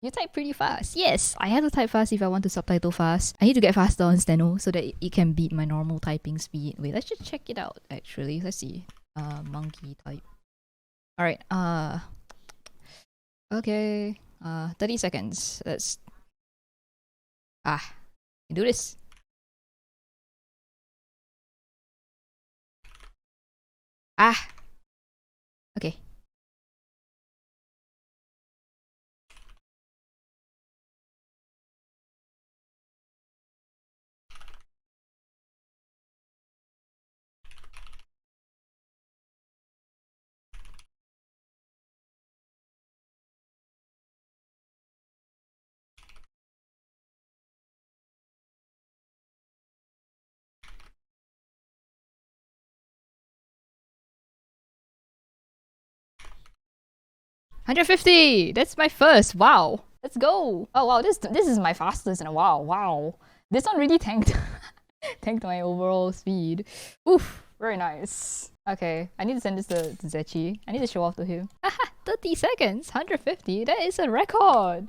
You type pretty fast. Yes, I have to type fast if I want to subtitle fast. I need to get faster on Steno so that it can beat my normal typing speed. Wait, let's just check it out actually. Let's see. Monkey type. Alright, okay. 30 seconds. Let's do this. Okay. 150! That's my first. Wow. Let's go. Oh wow, this is my fastest in a while. Wow. This one really tanked tanked my overall speed. Oof, very nice. Okay, I need to send this to Zechi. I need to show off to him. Haha, 30 seconds, 150. That is a record.